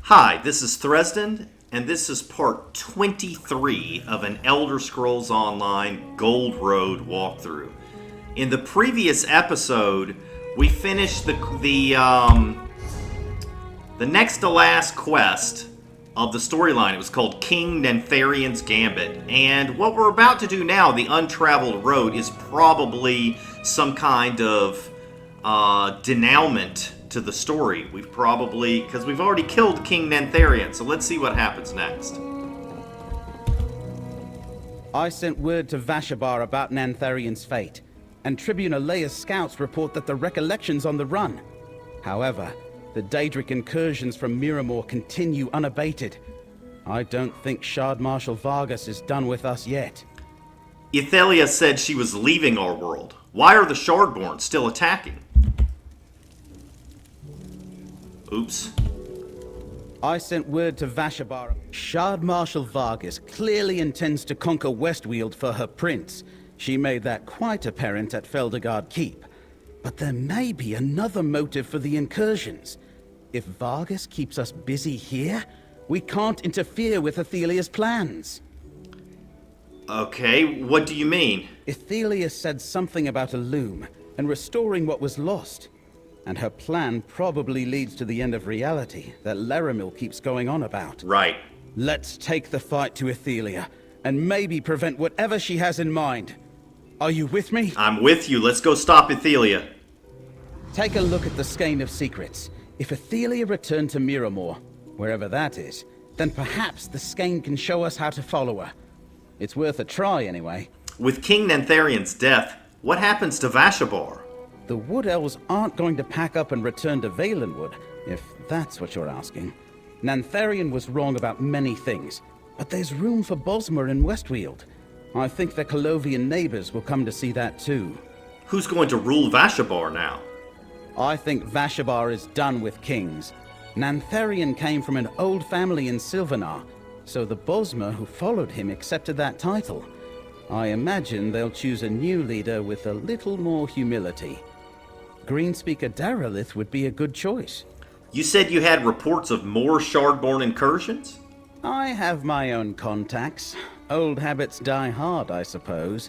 Hi, this is Thresden, and this is part 23 of an Elder Scrolls Online Gold Road walkthrough. In the previous episode, we finished the next to last quest of the storyline. It was called King Nantharian's Gambit, and what we're about to do now, the Untraveled Road, is probably some kind of denouement to the story. Because we've already killed King Nantharian, so let's see what happens next. I sent word to Vashabar about Nantharian's fate, and Tribune Alea's scouts report that the Recollection's on the run. However, the Daedric incursions from Miramor continue unabated. I don't think Shardmarshal Vargas is done with us yet. Ithelia said she was leaving our world. Why are the Shardborn still attacking? Oops. I sent word to Vashabar. Shardmarshal Vargas clearly intends to conquer Westweald for her prince. She made that quite apparent at Feldergard Keep. But there may be another motive for the incursions. If Vargas keeps us busy here, we can't interfere with Ithelia's plans. Okay, what do you mean? Ithelia said something about a loom and restoring what was lost. And her plan probably leads to the end of reality that Laramil keeps going on about. Right. Let's take the fight to Ithelia, and maybe prevent whatever she has in mind. Are you with me? I'm with you. Let's go stop Ithelia. Take a look at the Skein of Secrets. If Ithelia returned to Miramor, wherever that is, then perhaps the Skein can show us how to follow her. It's worth a try, anyway. With King Nantharian's death, what happens to Vashabar? The Wood Elves aren't going to pack up and return to Valenwood, if that's what you're asking. Nantharian was wrong about many things, but there's room for Bosmer in Westweald. I think the Colovian neighbors will come to see that too. Who's going to rule Vashabar now? I think Vashabar is done with kings. Nantharian came from an old family in Silvanar, so the Bosmer who followed him accepted that title. I imagine they'll choose a new leader with a little more humility. Greenspeaker Daralith would be a good choice. You said you had reports of more Shardborn incursions? I have my own contacts. Old habits die hard, I suppose.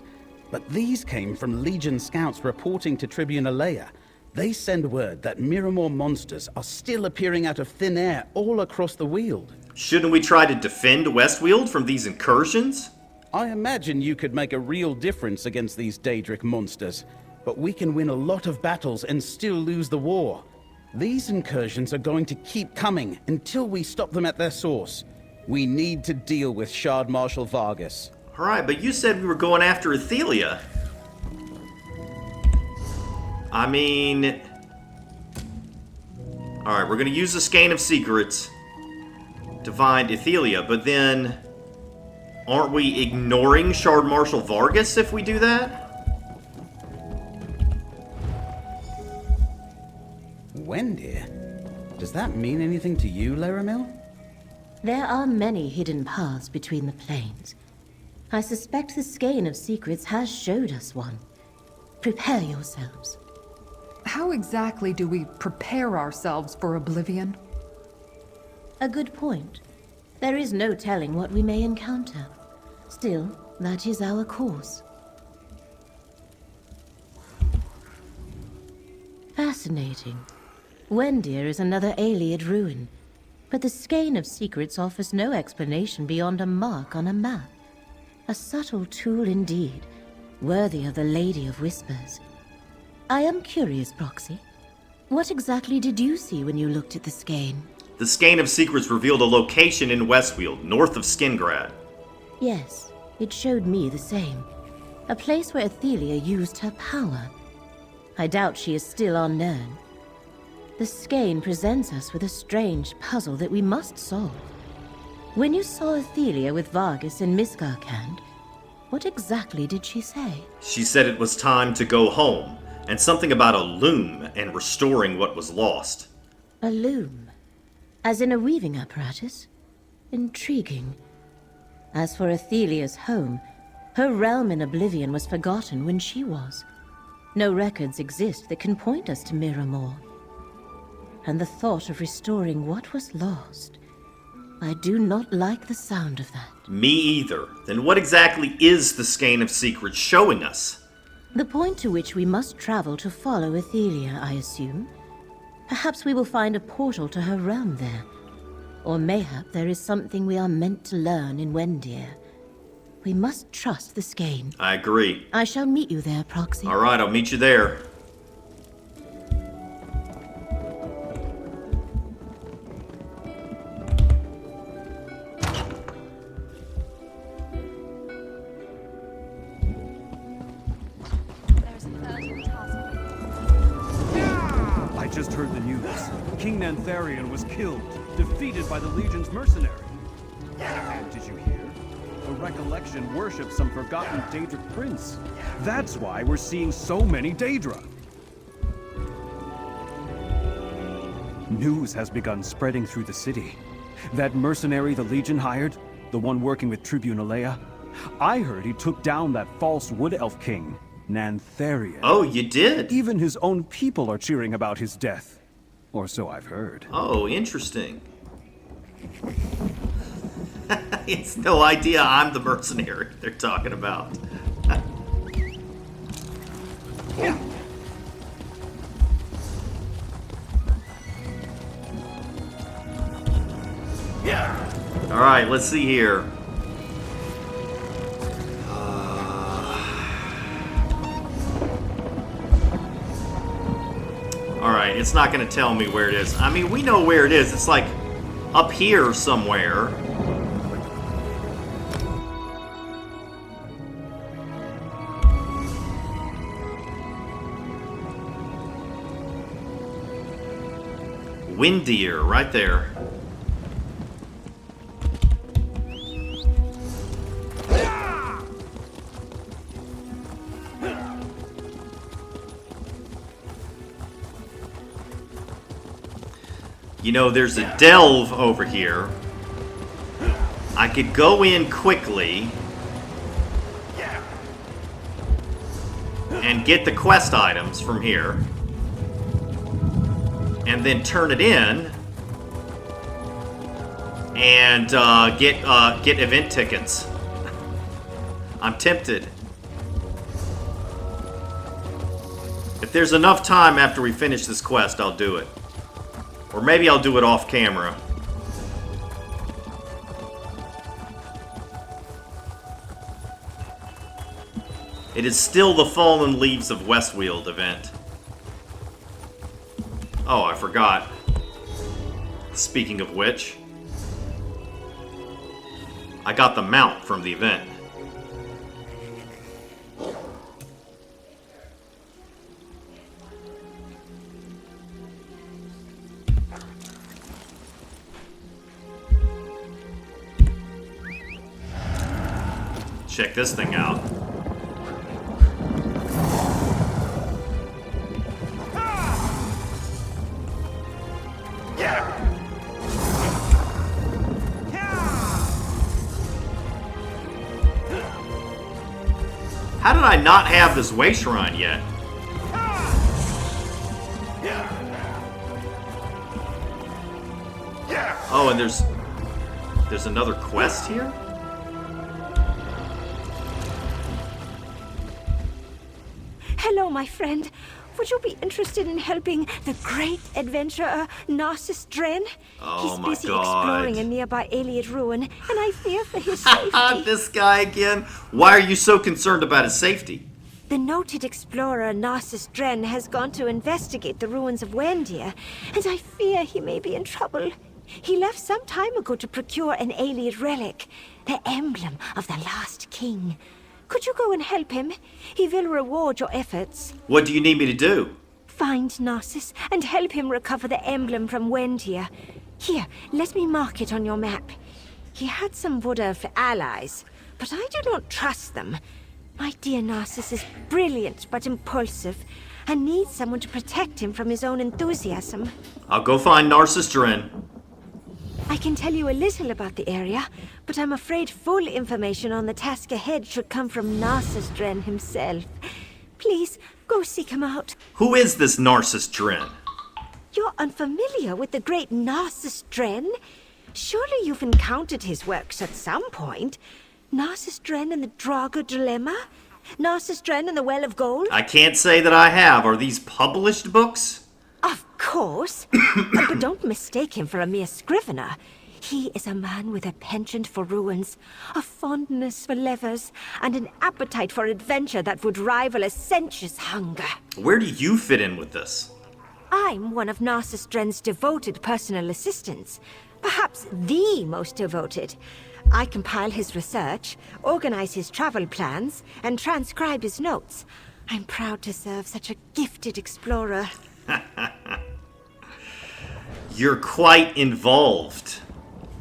But these came from Legion scouts reporting to Tribune Alea. They send word that Miramor monsters are still appearing out of thin air all across the Weald. Shouldn't we try to defend Westweald from these incursions? I imagine you could make a real difference against these Daedric monsters. But we can win a lot of battles and still lose the war. These incursions are going to keep coming until we stop them at their source. We need to deal with Shardmarshal Vargas. Alright, but you said we were going after Ithelia. I mean... Alright, we're going to use the Skein of Secrets to find Ithelia, but then... Aren't we ignoring Shardmarshal Vargas if we do that? Wendir? Does that mean anything to you, Laramil? There are many hidden paths between the planes. I suspect the Skein of Secrets has showed us one. Prepare yourselves. How exactly do we prepare ourselves for oblivion? A good point. There is no telling what we may encounter. Still, that is our course. Fascinating. Wendir is another Ayleid ruin, but the Skein of Secrets offers no explanation beyond a mark on a map. A subtle tool indeed, worthy of the Lady of Whispers. I am curious, Proxy. What exactly did you see when you looked at the Skein? The Skein of Secrets revealed a location in Westweald, north of Skingrad. Yes, it showed me the same. A place where Ithelia used her power. I doubt she is still unknown. The Skein presents us with a strange puzzle that we must solve. When you saw Ithelia with Vargas in Miskarkand, what exactly did she say? She said it was time to go home, and something about a loom and restoring what was lost. A loom? As in a weaving apparatus? Intriguing. As for Ithelia's home, her realm in Oblivion was forgotten when she was. No records exist that can point us to Miramor. And the thought of restoring what was lost I do not like the sound of that. Me either. Then what exactly is the Skein of Secrets showing us? The point to which we must travel to follow Athelia, I assume. Perhaps we will find a portal to her realm there. Or mayhap there is something we are meant to learn in Wendir. We must trust the Skein. I agree. I shall meet you there, Proxy. All right, I'll meet you there. I just heard the news. King Nantharion was killed, defeated by the Legion's mercenary. And did you hear? A recollection worships some forgotten Daedric prince. That's why we're seeing so many Daedra. News has begun spreading through the city. That mercenary the Legion hired, the one working with Tribune Alea, I heard he took down that false Wood Elf king, Nantharion. Oh, you did? Even his own people are cheering about his death. Or so I've heard. Oh, interesting. It's no idea I'm the mercenary they're talking about. All right, let's see here. All right, it's not going to tell me where it is. I mean, we know where it is. It's like up here somewhere. Wendir, right there. You know, there's a delve over here. I could go in quickly and get the quest items from here, and then turn it in and get event tickets. I'm tempted. If there's enough time after we finish this quest, I'll do it. Or maybe I'll do it off camera. It is still the Fallen Leaves of Westweald event. Oh, I forgot. Speaking of which, I got the mount from the event. Check this thing out. How did I not have this way shrine yet? Oh, and there's another quest here? Hello, my friend. Would you be interested in helping the great adventurer Narcissus Dren? Oh, He's my busy God. exploring a nearby Iliad ruin, and I fear for his safety. This guy again? Why are you so concerned about his safety? The noted explorer Narcissus Dren has gone to investigate the ruins of Wendir, and I fear he may be in trouble. He left some time ago to procure an Iliad relic, the emblem of the last king. Could you go and help him? He will reward your efforts. What do you need me to do? Find Narcissus and help him recover the emblem from Wendir. Here, let me mark it on your map. He had some Wood Elf allies, but I do not trust them. My dear Narcissus is brilliant but impulsive, and needs someone to protect him from his own enthusiasm. I'll go find Narcissus Dren. I can tell you a little about the area, but I'm afraid full information on the task ahead should come from Narcissus Dren himself. Please, go seek him out. Who is this Narcissus Dren? You're unfamiliar with the great Narcissus Dren? Surely you've encountered his works at some point. Narcissus Dren and the Draugr Dilemma? Narcissus Dren and the Well of Gold? I can't say that I have. Are these published books? Of course. But don't mistake him for a mere scrivener. He is a man with a penchant for ruins, a fondness for levers, and an appetite for adventure that would rival a sensuous hunger. Where do you fit in with this? I'm one of Narcissus Dren's devoted personal assistants. Perhaps the most devoted. I compile his research, organize his travel plans, and transcribe his notes. I'm proud to serve such a gifted explorer. You're quite involved.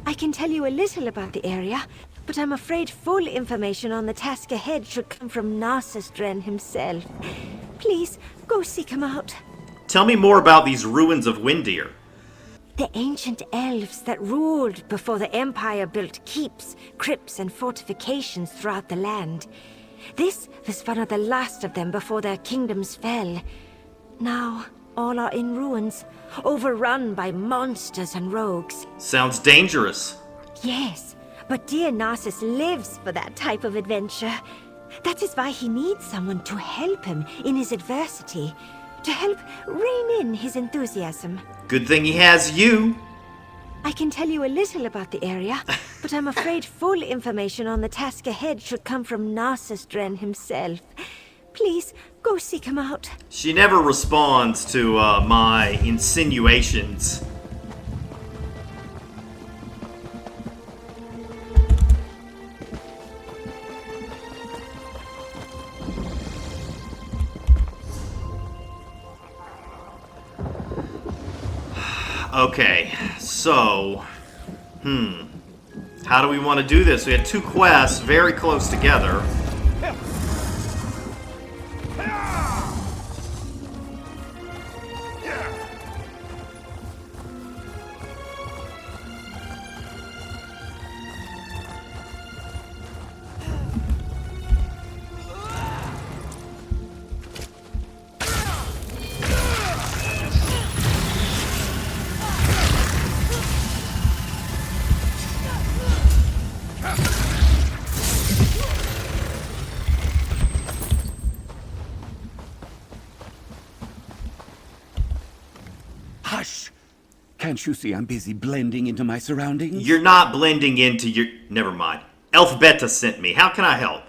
I can tell you a little about the area, but I'm afraid full information on the task ahead should come from Narcissus Dren himself. Please, go seek him out. Tell me more about these ruins of Windir. The ancient elves that ruled before the Empire built keeps, crypts, and fortifications throughout the land. This was one of the last of them before their kingdoms fell. Now, all are in ruins, overrun by monsters and rogues. Sounds dangerous. Yes, but dear Narcissus lives for that type of adventure. That is why he needs someone to help him in his adversity, to help rein in his enthusiasm. Good thing he has you. I can tell you a little about the area, but I'm afraid full information on the task ahead should come from Narcissus Dren himself. Please, go seek him out. She never responds to my insinuations. Okay, so, how do we want to do this? We had two quests very close together. Hush! Can't you see I'm busy blending into my surroundings? You're not blending into your... Never mind. Elf Beta sent me. How can I help?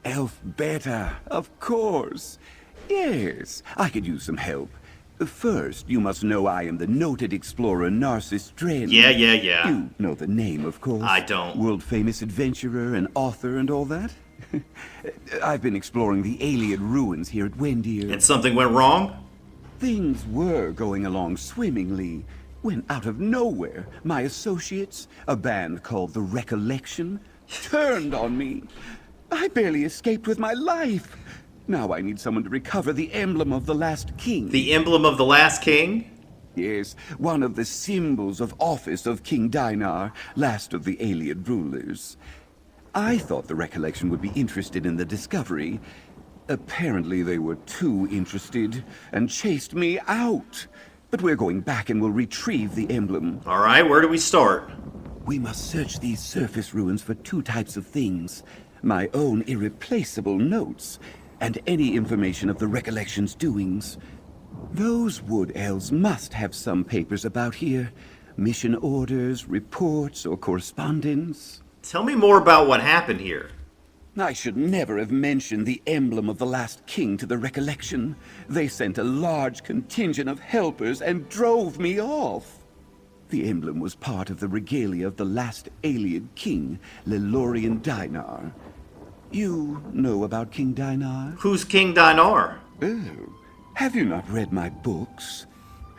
Elf Beta, of course. Yes, I could use some help. First, you must know I am the noted explorer Narcissus Dren. Yeah. You know the name, of course. I don't. World-famous adventurer and author and all that. I've been exploring the Ayleid ruins here at Windir. And something went wrong? Things were going along swimmingly when out of nowhere, my associates, a band called the Recollection, turned on me. I barely escaped with my life. Now I need someone to recover the emblem of the last king. The emblem of the last king? Yes, one of the symbols of office of King Dainar, last of the Ayleid rulers. I thought the Recollection would be interested in the discovery. Apparently they were too interested and chased me out. But we're going back and will retrieve the emblem. All right, where do we start? We must search these surface ruins for two types of things. My own irreplaceable notes, and any information of the Recollection's doings. Those wood elves must have some papers about here. Mission orders, reports, or correspondence. Tell me more about what happened here. I should never have mentioned the emblem of the last king to the Recollection. They sent a large contingent of helpers and drove me off. The emblem was part of the regalia of the last Ayleid king, Lelorian Dainar. You know about King Dainar? Who's King Dainar? Oh, have you not read my books?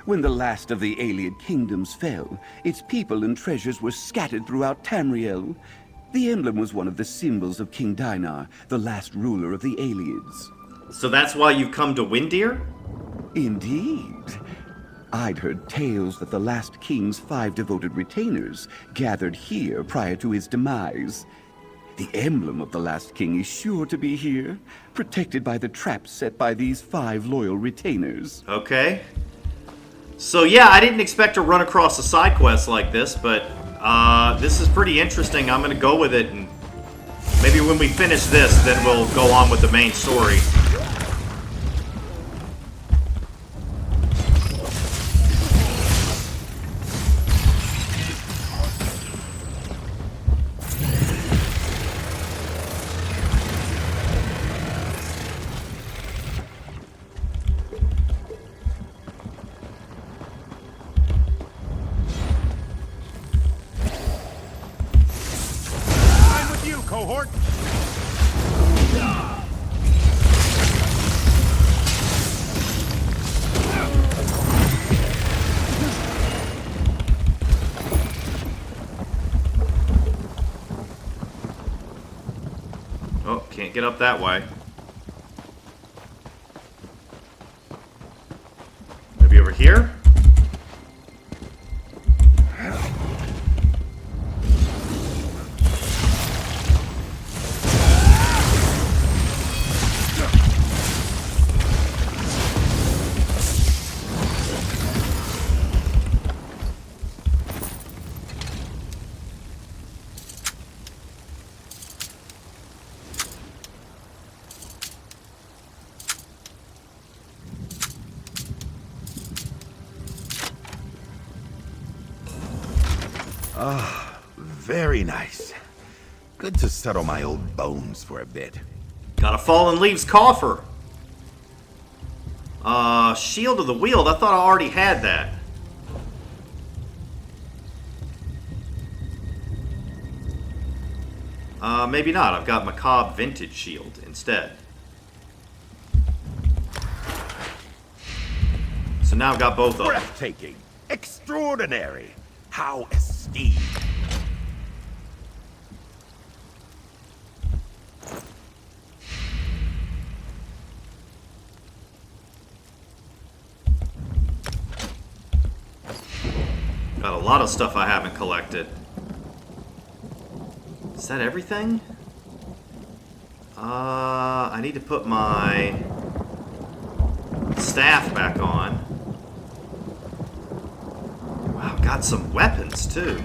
When the last of the Ayleid kingdoms fell, its people and treasures were scattered throughout Tamriel. The emblem was one of the symbols of King Dainar, the last ruler of the Ayleids. So that's why you've come to Windir? Indeed. I'd heard tales that the last king's 5 devoted retainers gathered here prior to his demise. The emblem of the last king is sure to be here, protected by the traps set by these 5 loyal retainers. Okay. So yeah, I didn't expect to run across a side quest like this, but This is pretty interesting. I'm gonna go with it, and maybe when we finish this, then we'll go on with the main story. Cohort. Oh, can't get up that way. Maybe over here? Very nice. Good to settle my old bones for a bit. Got a fallen leaves coffer. Shield of the Wield. I thought I already had that. Maybe not. I've got Macabre Vintage Shield instead. So now I've got both of them. Breathtaking. Extraordinary. How esteemed. Got a lot of stuff I haven't collected. Is that everything? I need to put my staff back on. Wow, got some weapons too.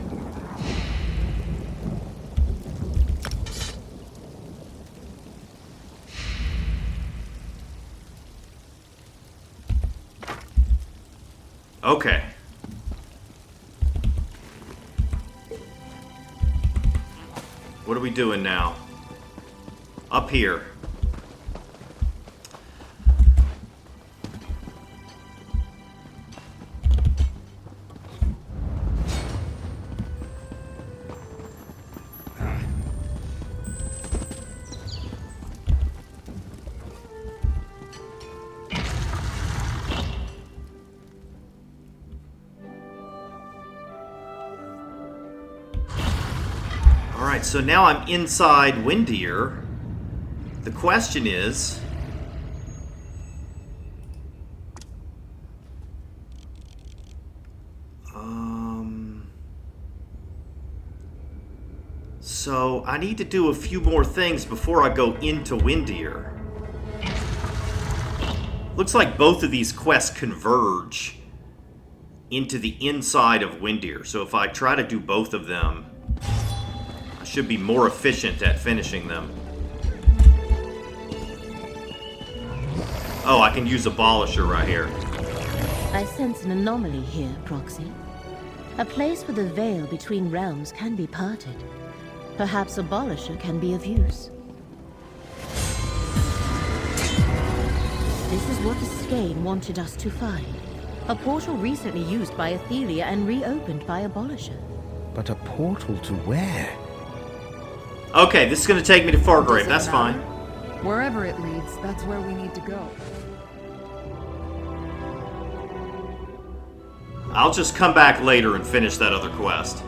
Okay. What are we doing now? Up here. Alright, so now I'm inside Windir. The question is... So, I need to do a few more things before I go into Windir. Looks like both of these quests converge into the inside of Windir. So if I try to do both of them, I should be more efficient at finishing them. Oh, I can use Abolisher right here. I sense an anomaly here, Proxy. A place where the veil between realms can be parted. Perhaps Abolisher can be of use. This is what the Skane wanted us to find. A portal recently used by Athelia and reopened by Abolisher. But a portal to where? Okay, this is going to take me to Fargrave. That's fine. Wherever it leads, that's where we need to go. I'll just come back later and finish that other quest.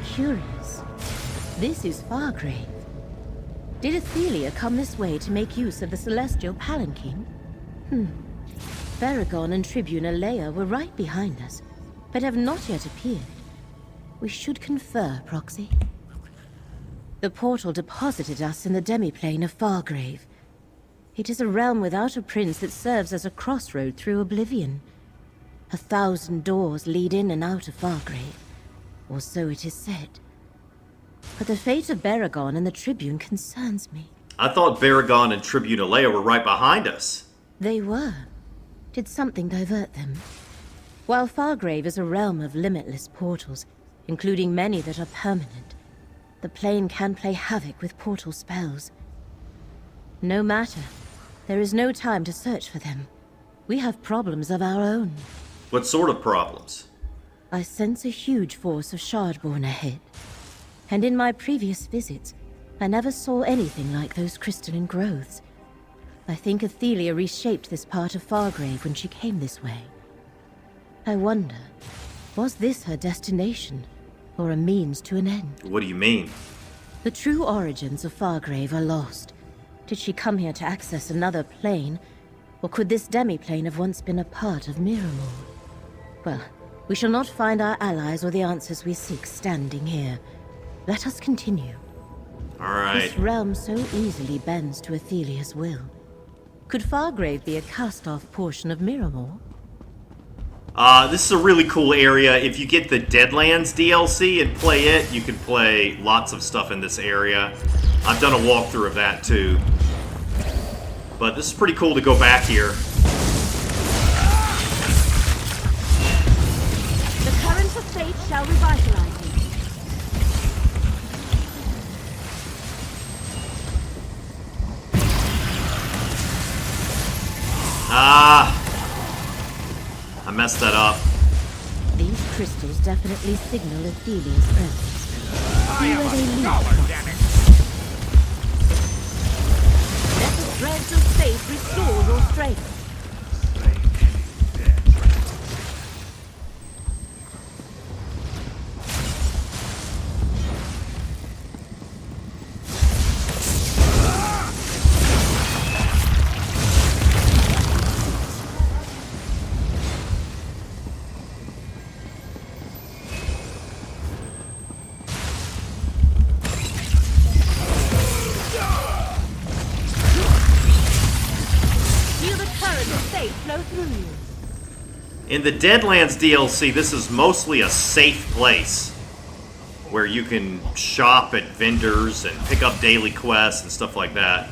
Curious. This is Fargrave. Did Athelia come this way to make use of the celestial palanquin? Farragon and Tribune Alea were right behind us, but have not yet appeared. We should confer, Proxy. The portal deposited us in the demiplane of Fargrave. It is a realm without a prince that serves as a crossroad through oblivion. 1,000 doors lead in and out of Fargrave, or so it is said. But the fate of Baragon and the Tribune concerns me. I thought Baragon and Tribune Alea were right behind us. They were. Did something divert them? While Fargrave is a realm of limitless portals, including many that are permanent, the plane can play havoc with portal spells. No matter. There is no time to search for them. We have problems of our own. What sort of problems? I sense a huge force of Shardborn ahead. And in my previous visits, I never saw anything like those crystalline growths. I think Athelia reshaped this part of Fargrave when she came this way. I wonder, was this her destination, or a means to an end? What do you mean? The true origins of Fargrave are lost. Did she come here to access another plane, or could this demi-plane have once been a part of Miramor? Well, we shall not find our allies or the answers we seek standing here. Let us continue. All right. This realm so easily bends to Athelia's will. Could Fargrave be a cast-off portion of Miramor? This is a really cool area. If you get the Deadlands DLC and play it, you can play lots of stuff in this area. I've done a walkthrough of that too. But this is pretty cool to go back here. The current of fate shall revitalize you. I messed that up. These crystals definitely signal Athelia's presence. See where they lead. Let the threads of fate restore your strength. In the Deadlands DLC, this is mostly a safe place where you can shop at vendors and pick up daily quests and stuff like that.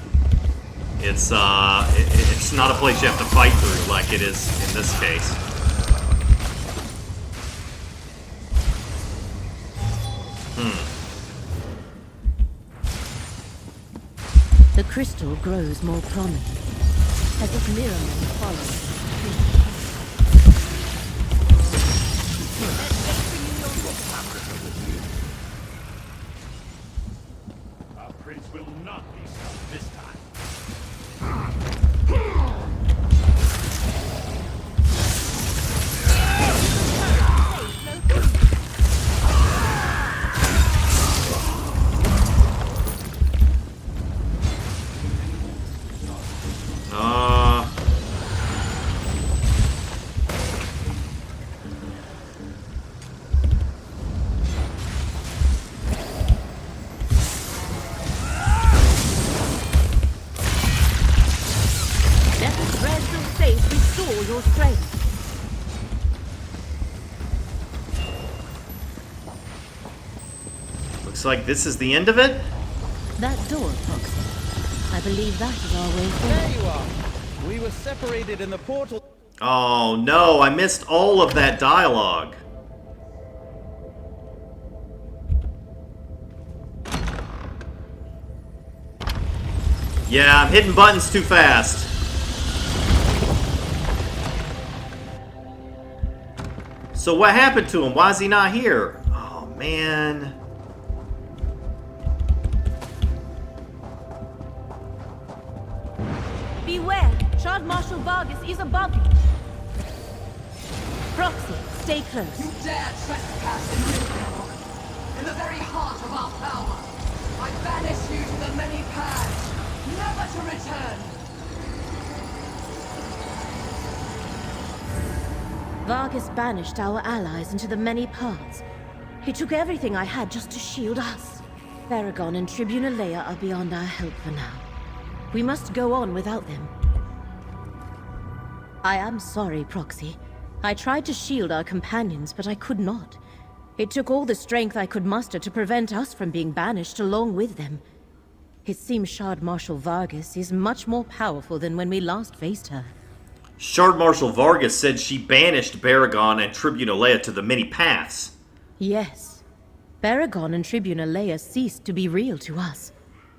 It's not a place you have to fight through like it is in this case. The crystal grows more prominent, as if Miramor follows. Our prince will not be stopped this time. Looks like this is the end of it? That door, Foxy. I believe that is our way forward. There you are. We were separated in the portal. Oh no, I missed all of that dialogue. Yeah, I'm hitting buttons too fast. So what happened to him? Why is he not here? Oh man. Beware! Shardmarshal Vargas is above you! Proxy, stay close. You dare trespass in Miramor, in the very heart of our power. I banish you to the many paths, never to return. Vargas banished our allies into the many paths. He took everything I had just to shield us. Baragon and Tribune Alea are beyond our help for now. We must go on without them. I am sorry, Proxy, I tried to shield our companions, but I could not. It took all the strength I could muster to prevent us from being banished along with them. It seems Shardmarshal Vargas is much more powerful than when we last faced her. Shardmarshal Vargas said she banished Baragon and Tribune Alea to the many paths. Yes. Baragon and Tribune Alea ceased to be real to us,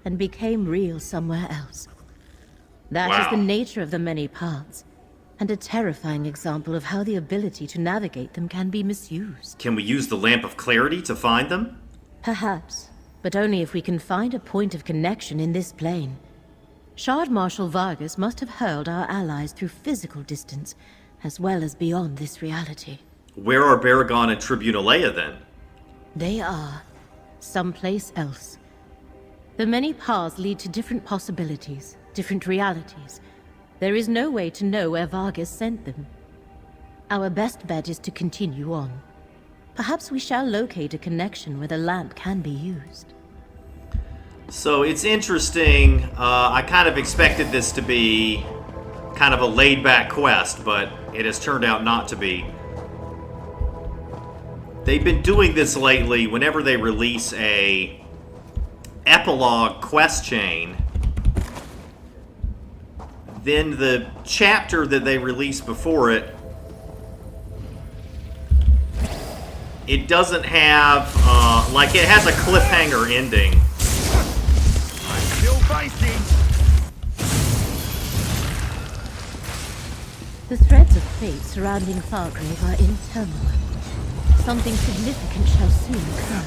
and became real somewhere else. That is the nature of the many paths, and a terrifying example of how the ability to navigate them can be misused. Can we use the Lamp of Clarity to find them? Perhaps, but only if we can find a point of connection in this plane. Shardmarshal Vargas must have hurled our allies through physical distance, as well as beyond this reality. Where are Baragon and Tribune Alea then? They are someplace else. The many paths lead to different possibilities, different realities. There is no way to know where Vargas sent them. Our best bet is to continue on. Perhaps we shall locate a connection where the lamp can be used. So it's interesting. I kind of expected this to be kind of a laid-back quest, but it has turned out not to be. They've been doing this lately whenever they release a epilogue quest chain. Then the chapter that they release before it, it doesn't have, like, it has a cliffhanger ending. I'm still fighting. The threads of fate surrounding Fargrave are in turmoil. Something significant shall soon occur.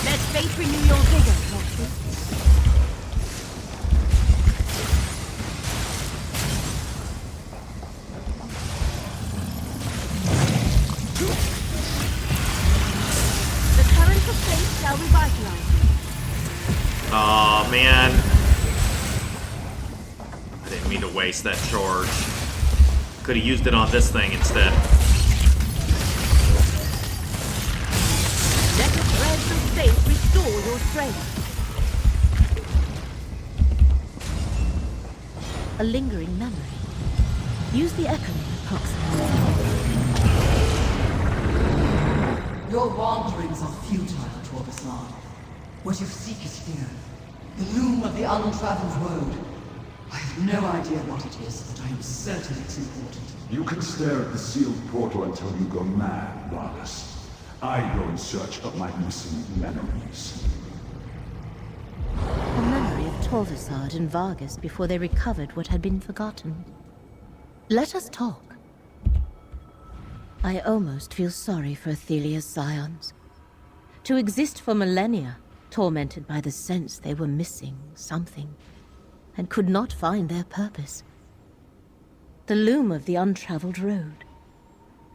Let fate renew your vigor, Proxy. The current of fate shall revitalize you. Aw, man. I didn't mean to waste that charge. Could have used it on this thing instead. Let the threads of fate restore your strength. A lingering memory. Use the echoing approximately. Your wanderings are futile, Torvasan. What you seek is here. The loom of the untraveled road. I have no idea what it is, but I am certain it's important. You can stare at the sealed portal until you go mad, Vargas. I go in search of my missing memories. A memory of Torvasard and Vargas before they recovered what had been forgotten. Let us talk. I almost feel sorry for Athelia's scions. To exist for millennia, tormented by the sense they were missing something, and could not find their purpose. The loom of the untraveled road.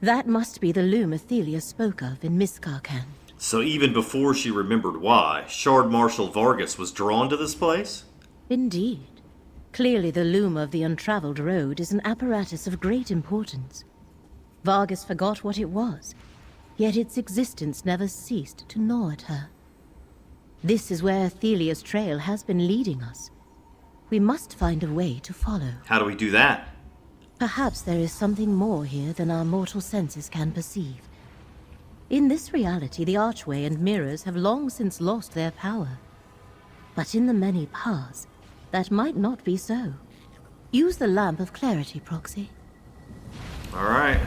That must be the loom Athelia spoke of in Miskarkan. So even before she remembered why, Shardmarshal Vargas was drawn to this place? Indeed. Clearly the loom of the untraveled road is an apparatus of great importance. Vargas forgot what it was, yet its existence never ceased to gnaw at her. This is where Athelia's trail has been leading us. We must find a way to follow. How do we do that? Perhaps there is something more here than our mortal senses can perceive. In this reality, the archway and mirrors have long since lost their power. But in the many paths, that might not be so. Use the Lamp of Clarity, Proxy. All right.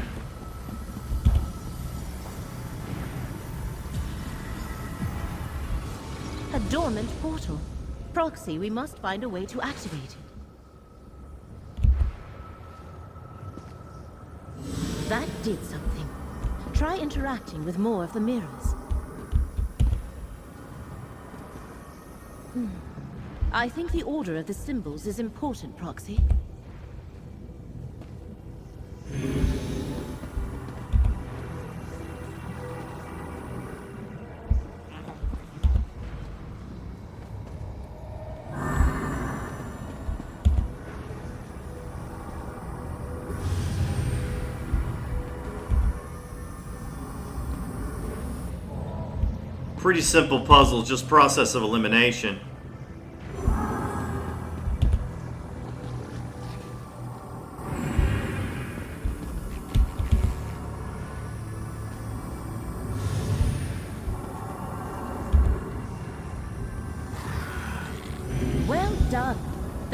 A dormant portal. Proxy, we must find a way to activate it. That did something. Try interacting with more of the mirrors. I think the order of the symbols is important, Proxy. Pretty simple puzzle, just process of elimination.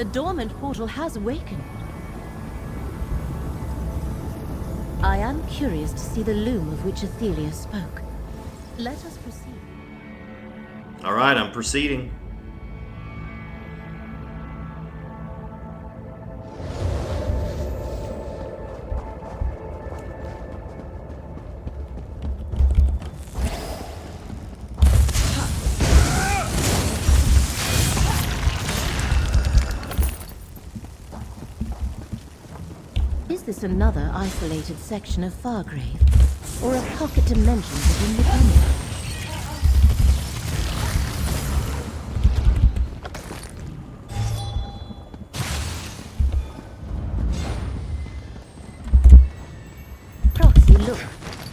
The dormant portal has awakened. I am curious to see the loom of which Athelia spoke. Let us proceed. All right, I'm proceeding. Is this another isolated section of Fargrave, or a pocket dimension within the dungeon? Proxy, look.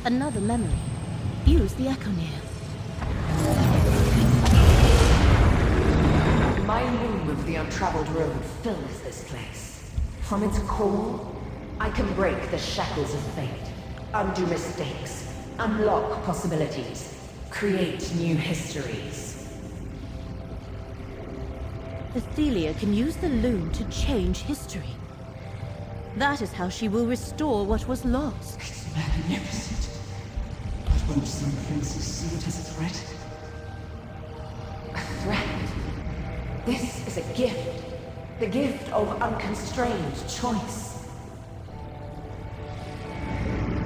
Another memory. Use the Echoneer. My loom of the Untraveled Road fills this place. From its core, I can break the shackles of fate, undo mistakes, unlock possibilities, create new histories. Athelia can use the loom to change history. That is how she will restore what was lost. It's magnificent. But won't some princes see it as a threat? A threat? This is a gift. The gift of unconstrained choice.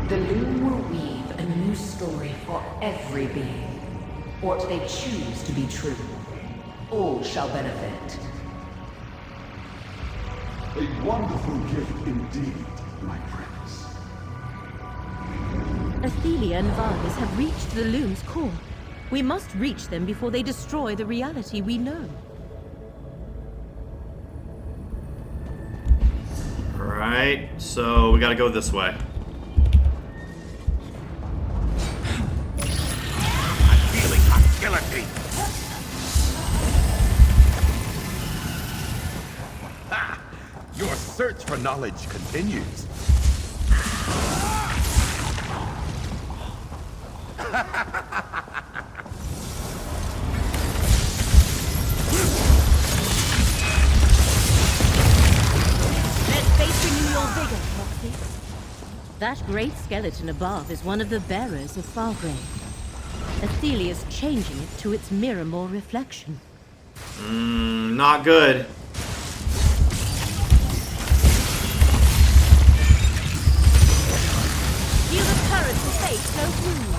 The loom will weave a new story for every being. What they choose to be true. All shall benefit. A wonderful gift indeed, my prince. Athelia and Vargas have reached the loom's core. We must reach them before they destroy the reality we know. Alright, so we gotta go this way. Hostility! Ha! Your search for knowledge continues. Let fate renew your vigor, Proxy. That great skeleton above is one of the bearers of Fargrave. Athelia's changing it to its mirror reflection. Not good. Feel the currents of fate flow through you.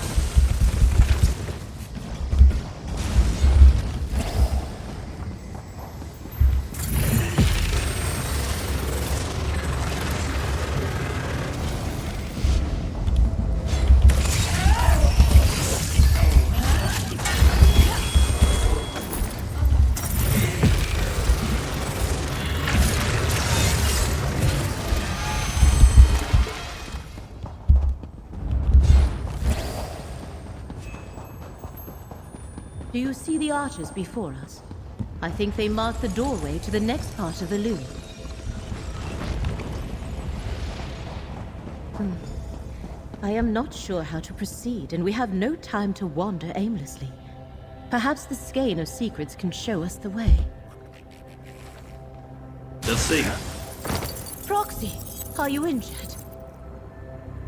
Do you see the arches before us? I think they mark the doorway to the next part of the loom. I am not sure how to proceed, and we have no time to wander aimlessly. Perhaps the skein of secrets can show us the way. Let's see. Proxy, are you injured?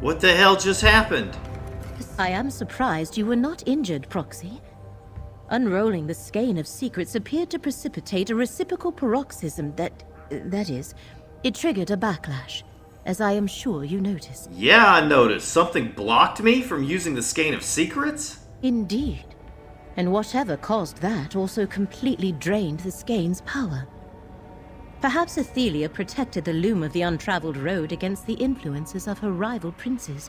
What the hell just happened? I am surprised you were not injured, Proxy. Unrolling the skein of secrets appeared to precipitate a reciprocal paroxysm that is, it triggered a backlash, as I am sure you noticed. Yeah, I noticed. Something blocked me from using the skein of secrets? Indeed. And whatever caused that also completely drained the skein's power. Perhaps Athelia protected the loom of the Untraveled Road against the influences of her rival princes.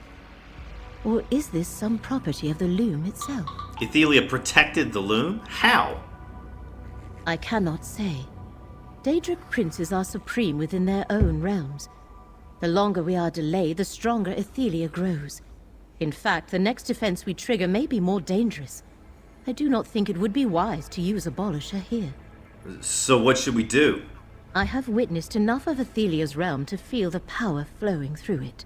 Or is this some property of the loom itself? Athelia protected the loom? How? I cannot say. Daedric princes are supreme within their own realms. The longer we are delayed, the stronger Athelia grows. In fact, the next defense we trigger may be more dangerous. I do not think it would be wise to use Abolisher here. So what should we do? I have witnessed enough of Athelia's realm to feel the power flowing through it.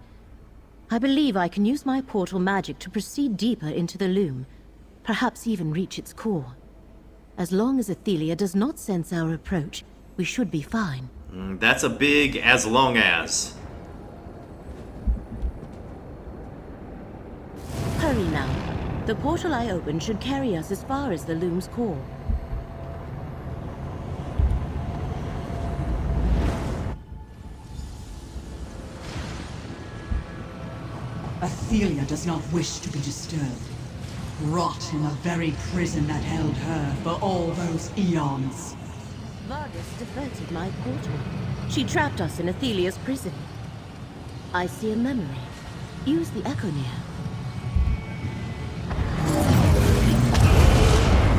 I believe I can use my portal magic to proceed deeper into the loom, perhaps even reach its core. As long as Athelia does not sense our approach, we should be fine. That's a big as long as. Hurry now. The portal I opened should carry us as far as the loom's core. Athelia does not wish to be disturbed. Rot in the very prison that held her for all those eons. Vargas diverted my portal. She trapped us in Athelia's prison. I see a memory. Use the Echoneer.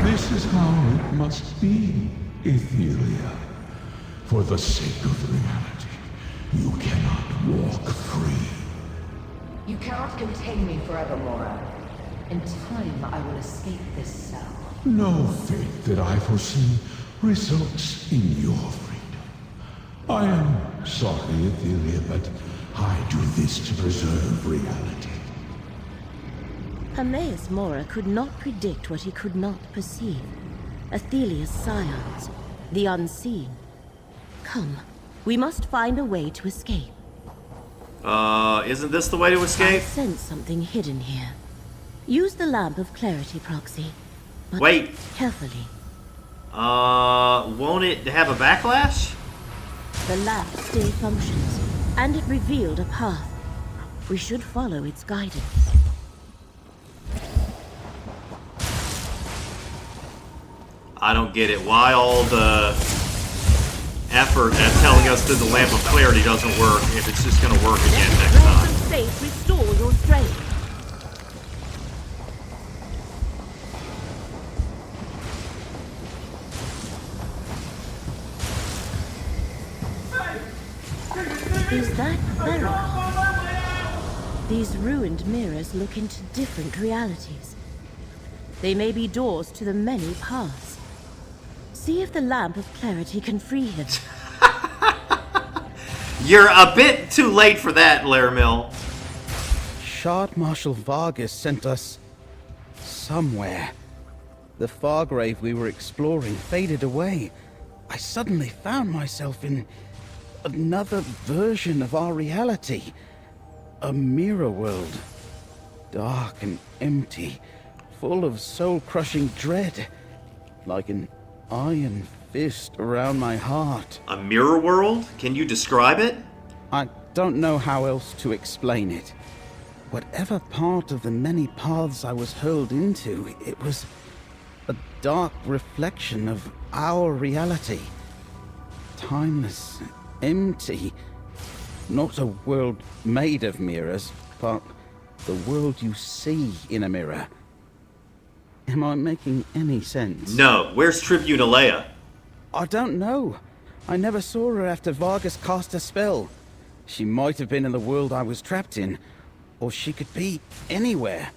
This is how it must be, Athelia. For the sake of reality, you cannot walk free. You cannot contain me forevermore. In time, I will escape this cell. No fate that I foresee results in your freedom. I am sorry, Athelia, but I do this to preserve reality. Hermaeus Mora could not predict what he could not perceive. Athelia's scions, the unseen. Come, we must find a way to escape. Isn't this the way to I escape? sense something hidden here. Use the lamp of clarity, Proxy. But Wait. carefully. Won't it have a backlash? The lamp still functions, and it revealed a path. We should follow its guidance. I don't get it. Why all the effort at telling us that the lamp of clarity doesn't work if it's just going to work again next Rest time? of faith, restore your strength. Is that Fargrave? These ruined mirrors look into different realities. They may be doors to the many paths. See if the lamp of clarity can free him. You're a bit too late for that, Laramil. Shardmarshal Vargas sent us somewhere. The Fargrave we were exploring faded away. I suddenly found myself in another version of our reality. A mirror world. Dark and empty, full of soul-crushing dread. Like an iron fist around my heart. A mirror world? Can you describe it? I don't know how else to explain it. Whatever part of the many paths I was hurled into, it was a dark reflection of our reality. Timeless, empty. Not a world made of mirrors, but the world you see in a mirror. Am I making any sense? No. Where's Tribune Alea? I don't know. I never saw her after Vargas cast a spell. She might have been in the world I was trapped in, or she could be anywhere.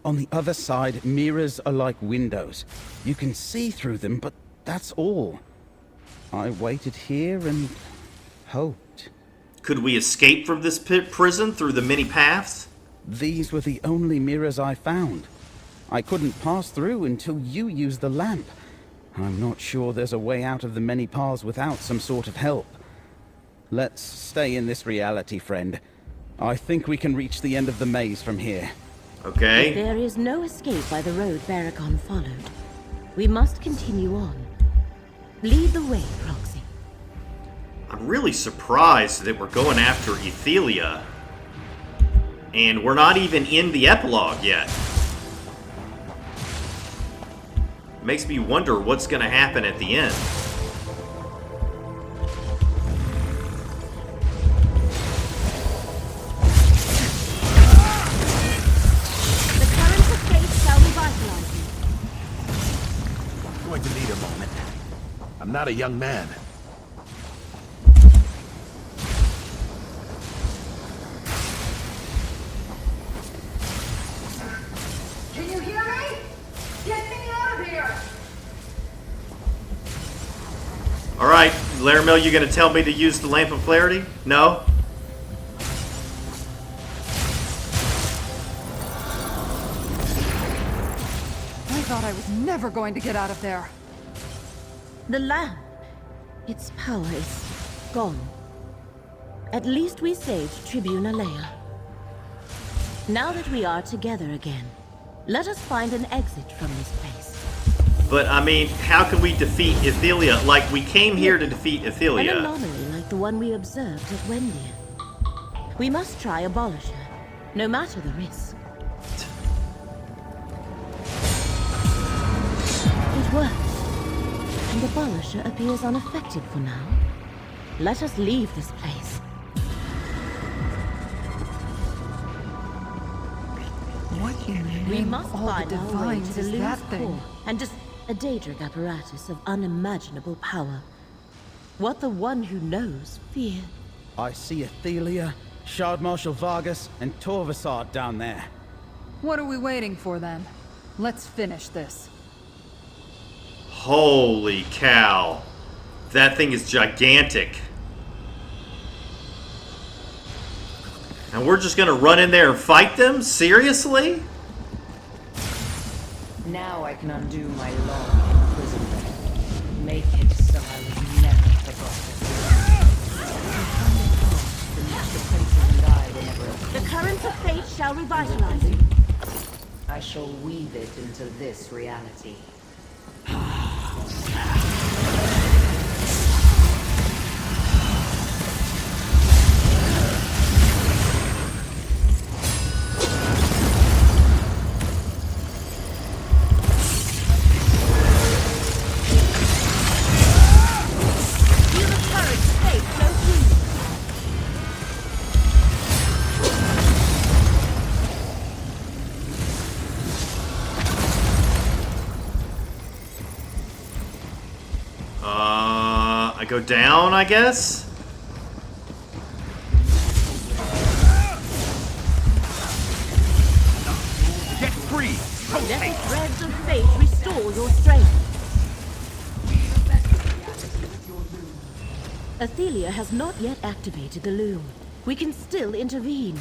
On the other side, mirrors are like windows. You can see through them, but that's all. I waited here and hoped. Could we escape from this prison through the many paths? These were the only mirrors I found. I couldn't pass through until you used the lamp. I'm not sure there's a way out of the many paths without some sort of help. Let's stay in this reality, friend. I think we can reach the end of the maze from here. Okay. If there is no escape by the road Baragon followed, we must continue on. Lead the way, Proxy. I'm really surprised that we're going after Athelia. And we're not even in the epilogue yet. Makes me wonder what's going to happen at the end. The currents of faith shall revitalize you. I'm going to need a moment. I'm not a young man. Can you hear me? Get me out of here! Alright, Laramil, you going to tell me to use the Lamp of Clarity? No? I thought I was never going to get out of there. The lamp. Its power is gone. At least we saved Tribune Alea. Now that we are together again, let us find an exit from this place. But, I mean, how can we defeat Ethelia? Like, we came here to defeat Ethelia. An anomaly like the one we observed at Wendia. We must try abolish her, no matter the risk. It works, and Abolisher appears unaffected for now. Let us leave this place. What in the name We of must all the find our way to divines the is that Loon's thing? core, and just a Daedric apparatus of unimaginable power. What the one who knows feared. I see Ethelia, Shardmarshal Vargas, and Torvasard down there. What are we waiting for then? Let's finish this. Holy cow. That thing is gigantic. And we're just gonna run in there and fight them? Seriously? Now I can undo my long imprisonment. Make it so I was never forgotten. The currents of fate shall revitalize you. I shall weave it into this reality. I go down, I guess? Get free! Let the threads of fate restore your strength. Ethelia has not yet activated the loom. We can still intervene.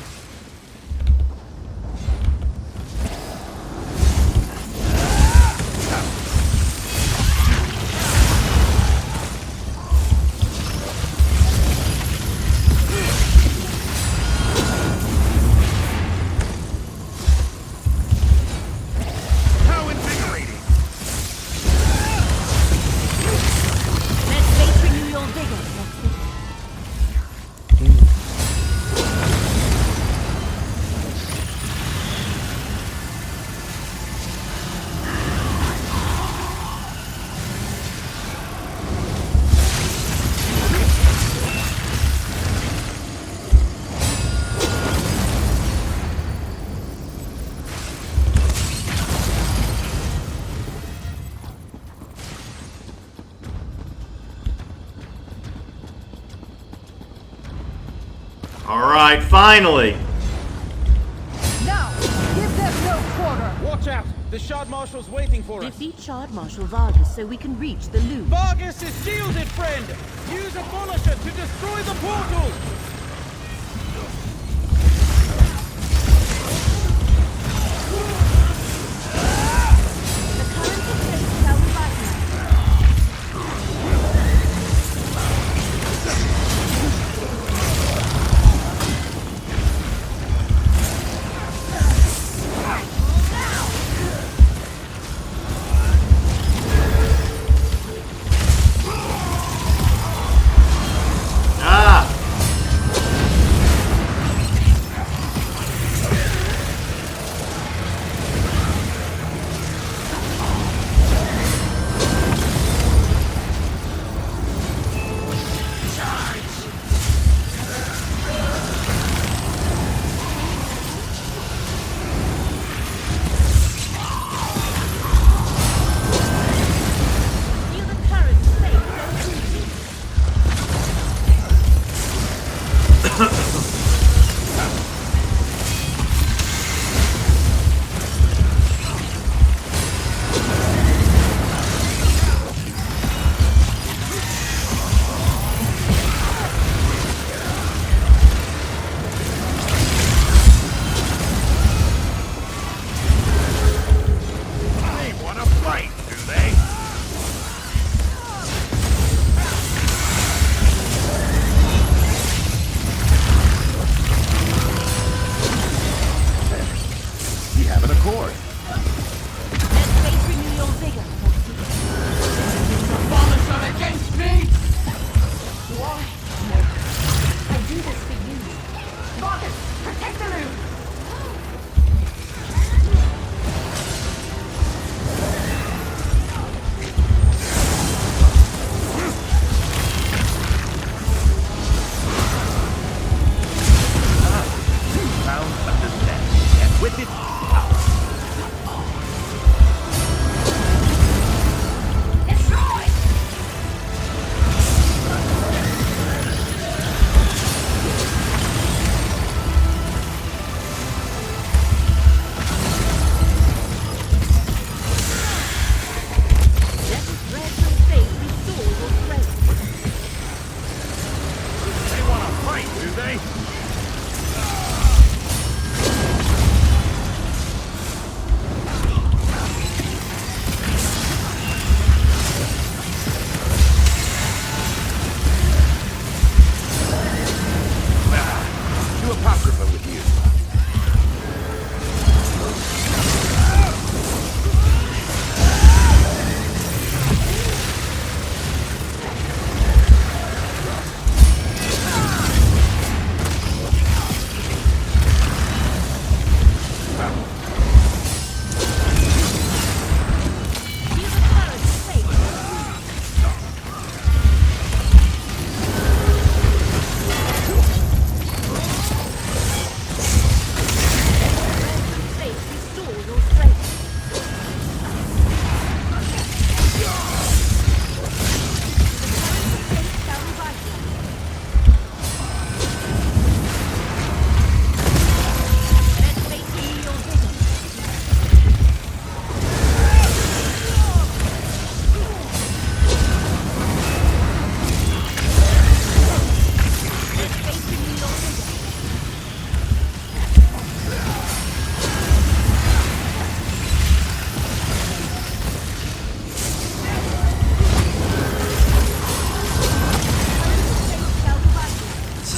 Alright, finally! Now, give them no quarter! Watch out! The Shardmarshal's waiting for us! Defeat Shardmarshal Vargas so we can reach the loom. Vargas is shielded, friend! Use Abolisher to destroy the portal! The currents of fate shall revitalize.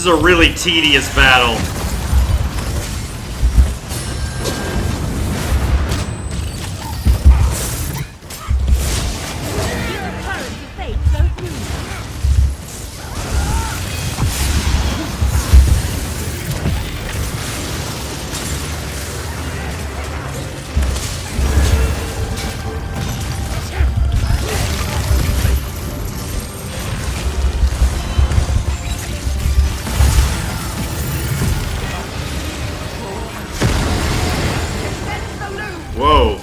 is a really tedious battle. Whoa.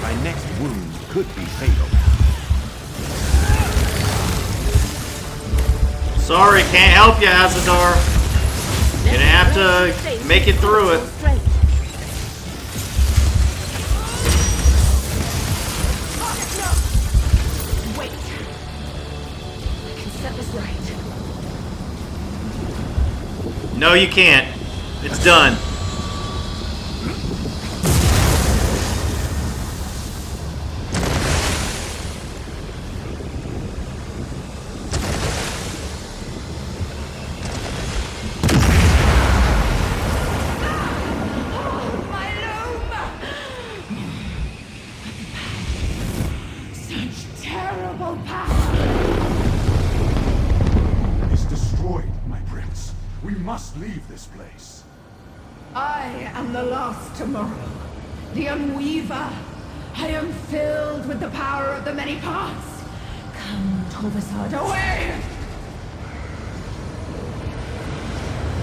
My next wound could be fatal. Sorry, can't help you, Azadar. Gonna have to make it through it. No, you can't. It's done. Such terrible power! It is destroyed, my prince. We must leave this place. I am the last tomorrow, the Unweaver. I am filled with the power of the many parts. Come, Torvasad, away!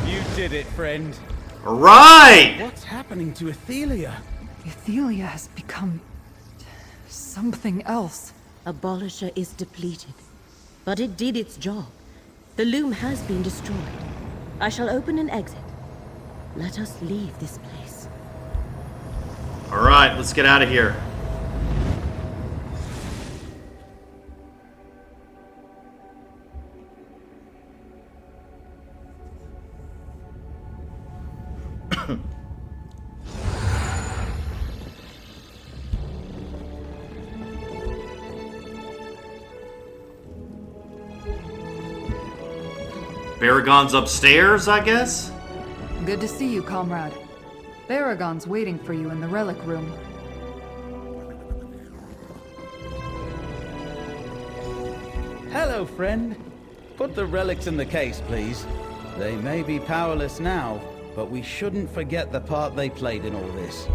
You did it, friend. Right! What's happening to Athelia? Athelia has become something else. Abolisher is depleted, but it did its job. The loom has been destroyed. I shall open an exit. Let us leave this place. Alright, let's get out of here. Baragon's upstairs, I guess? Good to see you, comrade. Baragon's waiting for you in the relic room. Hello, friend. Put the relics in the case, please. They may be powerless now, but we shouldn't forget the part they played in all this.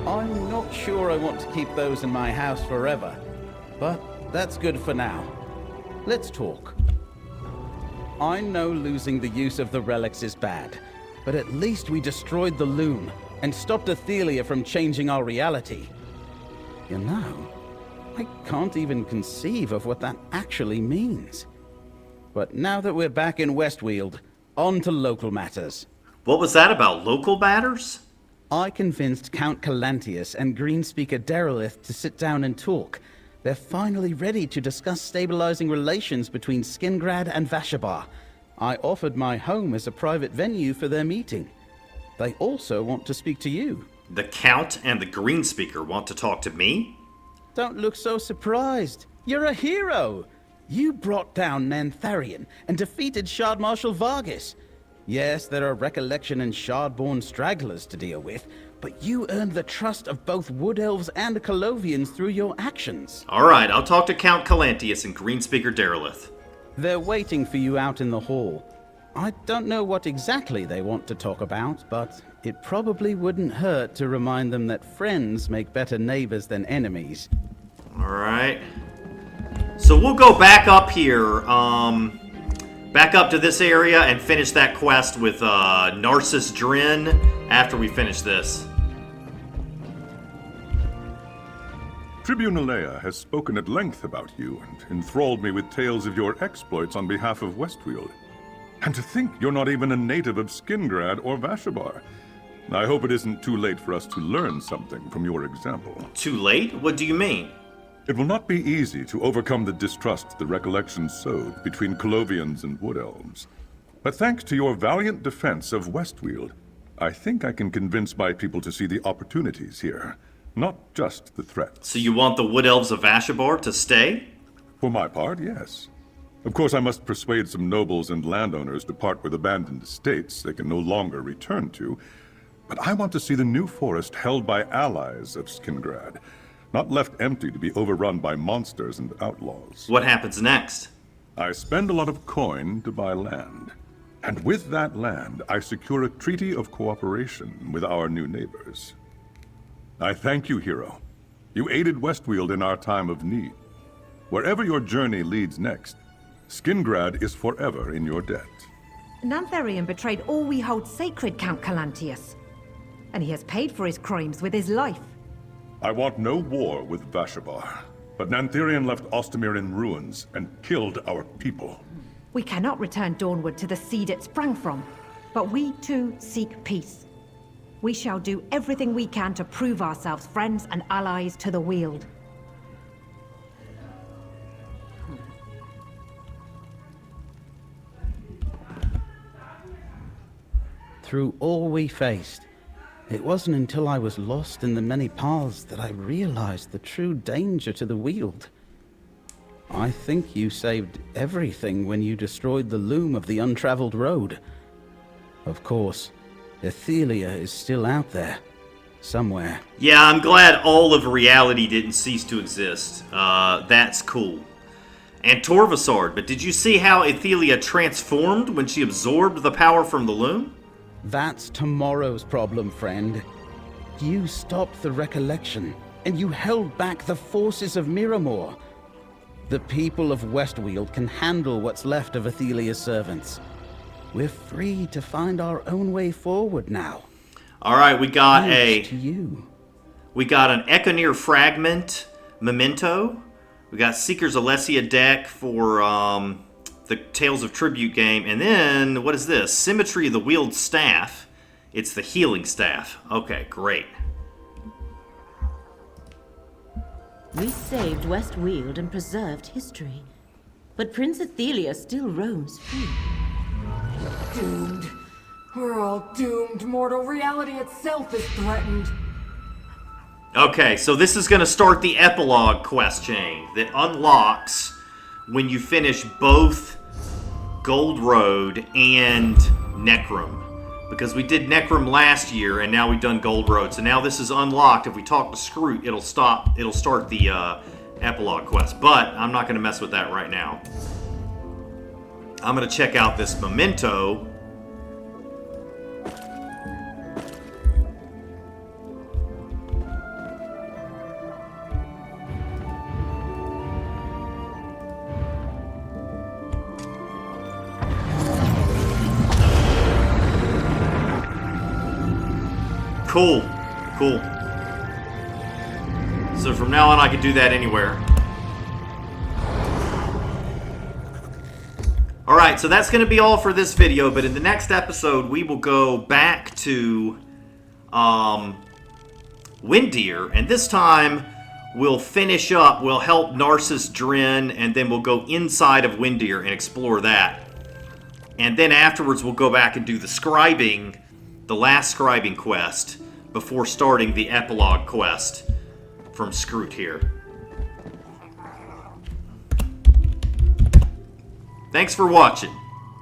I'm not sure I want to keep those in my house forever, but that's good for now. Let's talk. I know losing the use of the relics is bad, but at least we destroyed the loom and stopped Athelia from changing our reality. You know, I can't even conceive of what that actually means. But now that we're back in Westweald, on to local matters. What was that about, local matters? I convinced Count Calantius and Greenspeaker Derelith to sit down and talk. They're finally ready to discuss stabilizing relations between Skingrad and Vashabar. I offered my home as a private venue for their meeting. They also want to speak to you. The Count and the Greenspeaker want to talk to me? Don't look so surprised. You're a hero. You brought down Nantharion and defeated Shardmarshal Vargas. Yes, there are Recollection and Shardborn stragglers to deal with, but you earned the trust of both Wood Elves and Colovians through your actions. Alright, I'll talk to Count Calantius and Greenspeaker Derelith. They're waiting for you out in the hall. I don't know what exactly they want to talk about, but it probably wouldn't hurt to remind them that friends make better neighbors than enemies. Alright. So we'll go back up here, back up to this area and finish that quest with Narcissus Drin after we finish this. Tribune Alea has spoken at length about you and enthralled me with tales of your exploits on behalf of Westweald. And to think you're not even a native of Skingrad or Vashabar. I hope it isn't too late for us to learn something from your example. Too late? What do you mean? It will not be easy to overcome the distrust the Recollection sowed between Colovians and Wood Elves. But thanks to your valiant defense of Westweald, I think I can convince my people to see the opportunities here, not just the threats. So you want the Wood Elves of Vashabar to stay? For my part, yes. Of course, I must persuade some nobles and landowners to part with abandoned estates they can no longer return to. But I want to see the new forest held by allies of Skingrad, not left empty to be overrun by monsters and outlaws. What happens next? I spend a lot of coin to buy land. And with that land, I secure a treaty of cooperation with our new neighbors. I thank you, hero. You aided Westweald in our time of need. Wherever your journey leads next, Skingrad is forever in your debt. Nantharion betrayed all we hold sacred, Count Calantius. And he has paid for his crimes with his life. I want no war with Vashabar, but Nantharion left Ostamir in ruins and killed our people. We cannot return Dawnwood to the seed it sprang from, but we too seek peace. We shall do everything we can to prove ourselves friends and allies to the Weald. Through all we faced, it wasn't until I was lost in the many paths that I realized the true danger to the Weald. I think you saved everything when you destroyed the loom of the Untraveled road. Of course, Ethelia is still out there, somewhere. Yeah, I'm glad all of reality didn't cease to exist. That's cool. And Torvasard, but did you see how Ethelia transformed when she absorbed the power from the loom? That's tomorrow's problem, friend. You stopped the recollection, and you held back the forces of Miramor. The people of Westweald can handle what's left of Ethelia's servants. We're free to find our own way forward now. All right, we got Thanks to you. We got an Econir fragment memento. We got Seeker's Alessia deck for the Tales of Tribute game, and then what is this? Symmetry of the Wield staff. It's the healing staff. Okay, great. We saved Westweald and preserved history. But Prince Ethelia still roams free. Doomed. We're all doomed. Mortal reality itself is threatened. Okay, so this is going to start the epilogue quest chain that unlocks when you finish both Gold Road and Necrum. Because we did Necrum last year, and now we've done Gold Road. So now this is unlocked. If we talk to Scroot, it'll start the epilogue quest. But I'm not going to mess with that right now. I'm going to check out this memento. Cool. Cool. So from now on, I can do that anywhere. Alright, so that's going to be all for this video, but in the next episode, we will go back to Windir, and this time, we'll finish up, we'll help Narcissus Drin, and then we'll go inside of Windir and explore that. And then afterwards, we'll go back and do the scribing, the last scribing quest, before starting the epilogue quest from Scroot here. Thanks for watching.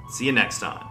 See you next time.